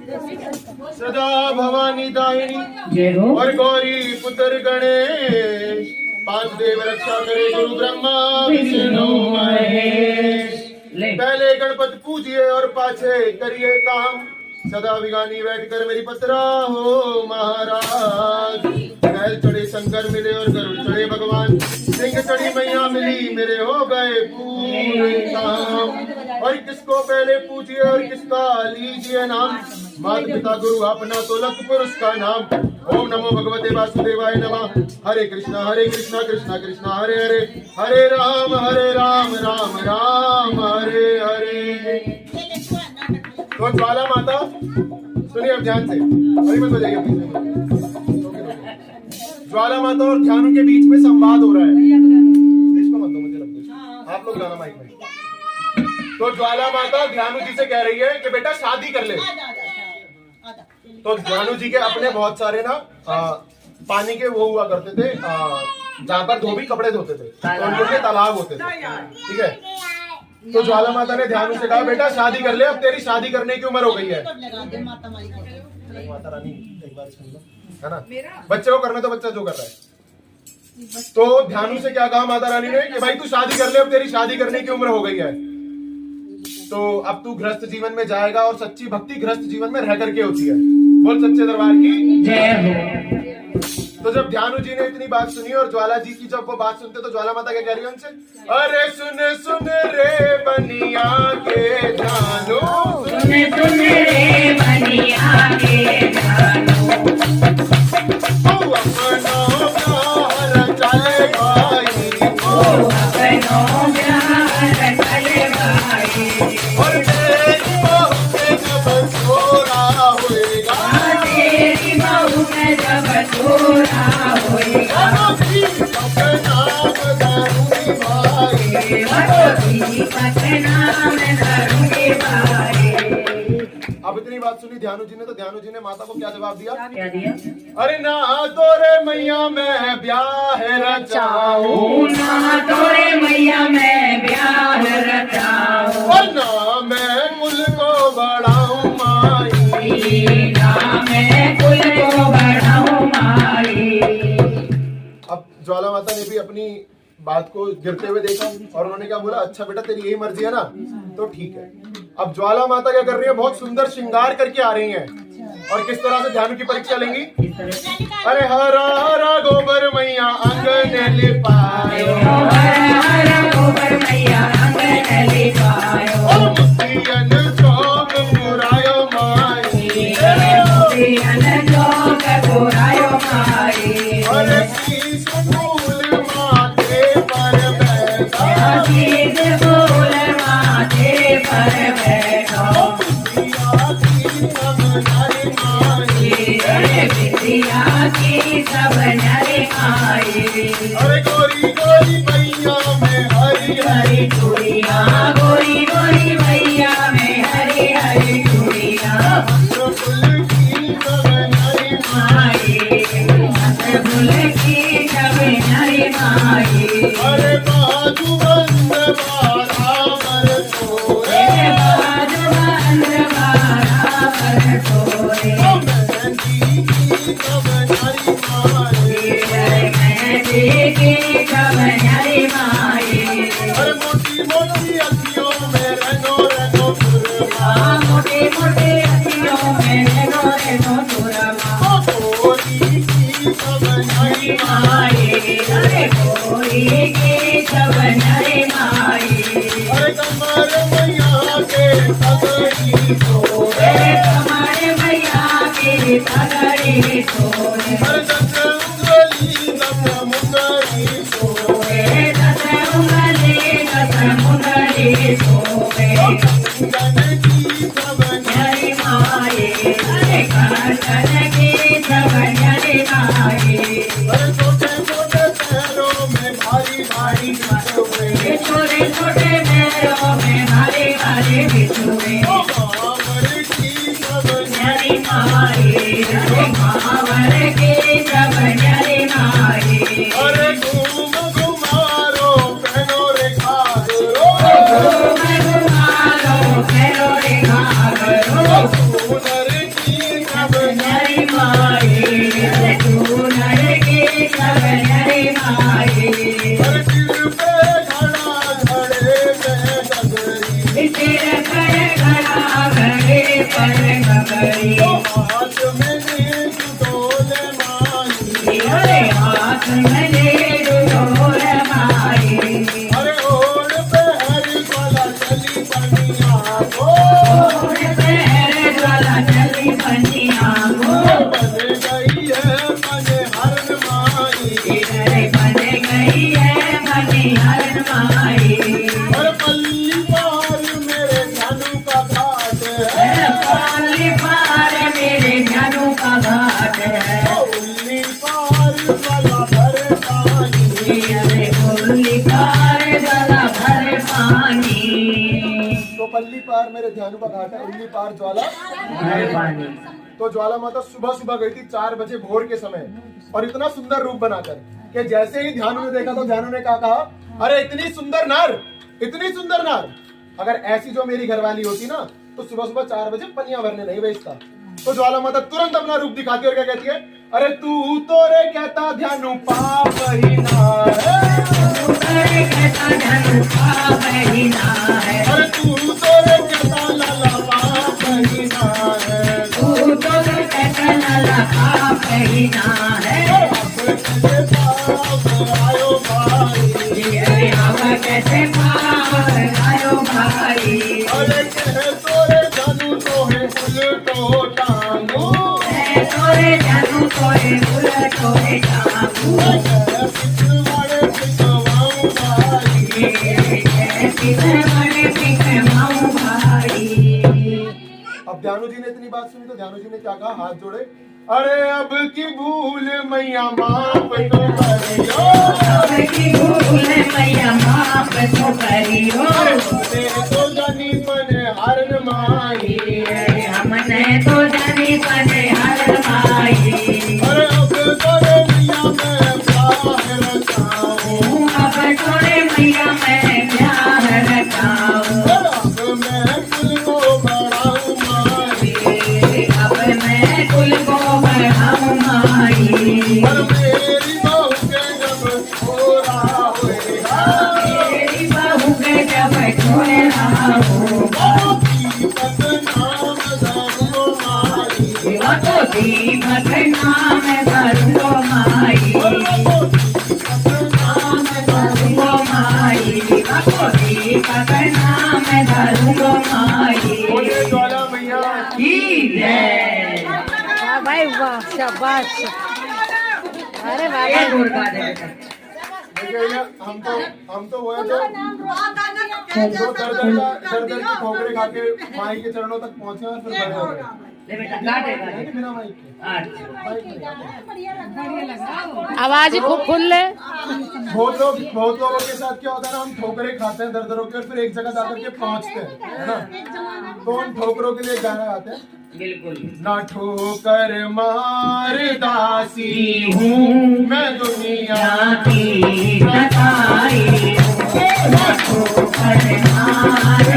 सदा भवानी दायिनी और गौरी पुत्र गणेश, पांच देव रक्षा करे गुरु ब्रह्मा विष्णु महेश। पहले गणपति पूजिए और पाछे करिए काम, सदा विगानी बैठ कर मेरी पत्रा हो महाराज। बैल चढ़े शंकर मिले और गरुड़ चढ़े भगवान, सिंह चढ़ी मैया मिली मेरे हो गए पूरे काम। और किसको पहले पूजिए और किसका लीजिए नाम, माता पिता गुरु अपना तो लख पुरुष का नाम। ओम नमो भगवते वासुदेवाय नमः। हरे कृष्णा कृष्णा कृष्णा हरे हरे, हरे राम राम राम हरे हरे। तो ज्वाला माता सुनिए अब ध्यान से, अभी मत बजाइए। ज्वाला माता और ध्यानु के बीच में संवाद हो रहा है, इसको मत दो, मुझे रख दो, आप लोग गाना माइक में। तो ज्वाला माता ध्यानु जी से कह रही है कि बेटा शादी कर ले। तो ध्यानु जी के अपने बहुत सारे ना पानी के वो हुआ करते थे, जहाँ पर धोबी कपड़े धोते थे, तो उनके लिए तालाब होते थे, ठीक है। तो ज्वाला माता ने ध्यानु से कहा बेटा शादी कर ले, अब तेरी शादी करने की उम्र हो गई है। माता रानी एक बार सुन लो, है ना, बच्चे को करने तो बच्चा जो कर रहा है। तो ध्यानु से क्या कहा माता रानी ने कि भाई तू शादी कर ले, अब तेरी शादी करने की उम्र हो गई है, तो अब तू गृहस्थ जीवन में जाएगा। और सच्ची भक्ति गृहस्थ जीवन में रह करके होती है। बोल सच्चे दरबार की जय हो। तो जब ध्यानु जी ने इतनी बात सुनी और ज्वाला जी की जब वो बात सुनते, तो ज्वाला माता क्या कह रही है उनसे, अरे सुन सुन रे बनिया के ध्यानु, सुन सुन रे बनिया के ध्यानु, तू अपनो प्यार चले भाई, तू अपनो प्यार चले भाई। और तेरी बहू के जब छोरा होएगा, तेरी बहू के जब छोरा होएगा, अब इतनी बात सुनी ध्यानु जी ने, तो ध्यानु जी ने माता को क्या जवाब दिया? क्या दिया? अरे ना तोरे मैया मैं ब्याह रचाऊं, ना तोरे मैया मैं ब्याह रचाऊं, और ना मैं कुल को बढ़ाऊं माई, ना मैं कुल को बढ़ाऊं माई। अब ज्वाला माता ने भी अपनी बात को गिरते हुए देखा और उन्होंने क्या बोला, अच्छा बेटा तेरी यही मर्जी है ना, तो ठीक है। अब ज्वाला माता क्या कर रही है, बहुत सुंदर श्रृंगार करके आ रही हैं। और किस तरह से ध्यानु की परीक्षा लेंगी? अरे हरा हरा गोबर मैया आंगन लिपायो, हरा हरा गोबर मैया आंगन लिपायो, और मुक्तियन चौक मुरायो माई, मुक्तियन चौक मुरायो माई। अरे शीश फूल माथे पर बैठा, शीश फूल माथे पर बैठा, की सब नरे माई। अरे गोरी गोरी मैया में हरी हरी चूड़िया, गोरी गोरी मैया में हरी हरी चूड़िया, फूल की सब नरी माई, फूल की सब नरी माई। अरे बाजू बंद बारा पर सोए, बाजू बंद बारा पर सोए, अरे मोटी मोटी अखियों में रंगो रंगो सुरमा, मोटी मोटी अखियों में रंगो रंगो सुरमा, गोरी की सब नरी माई, अरे गोरी की सब नरी माई। अरे कमर मैया के पगड़ी सोए, कमर मैया के पगड़ी सोए, अरे दस उंगली दस मुंगरी सोए, दस उंगली दस मुंगरी सोए, कंगन की सब नरी माई, अरे कंगन की सब नरी माई। अरे छोटे छोटे पैरों में भारी भारी बिछुए, छोटे छोटे पैरों में भारी भारी बिछुए, मावर की सब नरी माई, मावर की सब नरी माई। अरे घूम घुमारो पहनो रे घाघरो, घूम घुमारो पहनो रे घाघरो, सुनर करी। हाथ में ले डोल माई, अरे हाथ में ले डोल माई। अरे ओढ़ पहर वाला चली बनिया को, ओढ़ पहर ज्वाला चली बनिया को। बन गई है मन हरण माई, अरे बन गई है मनिहारन माई। और पल्ली पार मेरे जानू का घाट है, पाली पार मेरे जानू का घाट है। उल्ली पार वाला भर पानी, अरे उल्ली पार ज्वाला भर पानी। तो पल्ली पार मेरे ध्यानु का घाट है, उल्ली पार ज्वाला। भर पानी। तो ज्वाला माता सुबह सुबह गई थी 4 बजे भोर के समय, और इतना सुंदर रूप बनाकर कि जैसे ही ध्यानु ने देखा तो ध्यानु ने कहा, अरे इतनी सुंदर नार, इतनी सुंदर नार, अगर ऐसी जो मेरी घरवाली होती ना तो सुबह सुबह 4 बजे पनिया भरने नहीं भेजता। तो ज्वाला माता तुरंत अपना रूप दिखाती है और क्या कहती है, अरे तू तो रे कहता ध्यानु पाप ही ना है, अरे कहता जानू पाप ही ना है। अरे तू तो रे कहता लाला पाप ही ना है, तू तो कहता लाला पाप ही ना है। आयो भाई, अरे हवा कैसे पार आयो भाई। अरे कहे तोरे जानू तो है उल्टो टांगो, तोरे जानू तोरे उलटोरे टांगू। पिछवाड़े पिछवाऊं भाई, बड़े पिछवाऊं भाई। अब ध्यानु जी ने इतनी बात सुनी तो ध्यानु जी ने क्या कहा, हाथ जोड़े, अरे अब की भूल मैया माफ तो करियो, अब की भूल मैया माफ तो करियो। तेरे तो जानी मन हरण माई, हमने तो जानी पने हर माई। अरे अब तोरे मैया मैं प्यार रचाऊं, अब तोरे मैया मैं प्यार रचाऊं। अब मैं कुल को बढ़ाऊं माई, अब मैं कुल को बढ़ाऊं माई। और मेरी बहू के जब छोरा होएगा, मेरी बहू के जब छोड़ा होगा। दीपक नाम धरो माई, वो तो दीपक नाम धरो माई। नाम धरो माई। वो तो दीपक नाम धरो माई। बोले ज्वाला मैया की जय। वाह भाई वाह, शाबाश। अरे वाह ये दुर्गा देवी। देखिए ना, हम तो वो है जो दर की ठोकरे खा के माई के चरणों तक पहुंचे और फिर बड़े हो गए। ले बेटा काटे काटे। नहीं, बिना माइक के। अच्छा। माइक नहीं। आवाज ही खूब खुल ले। बहुत लोगों के साथ क्या होता है ना, हम ठोकरे खाते हैं दर होकर, फिर एक जगह जाकर के पहुंचते हैं, है ना। तो उन ठोकरों के लिए गाना गाते हैं, बिल्कुल। ना ठोकर मार दासी हूँ मैं दुनिया की बताई। ठोकर मार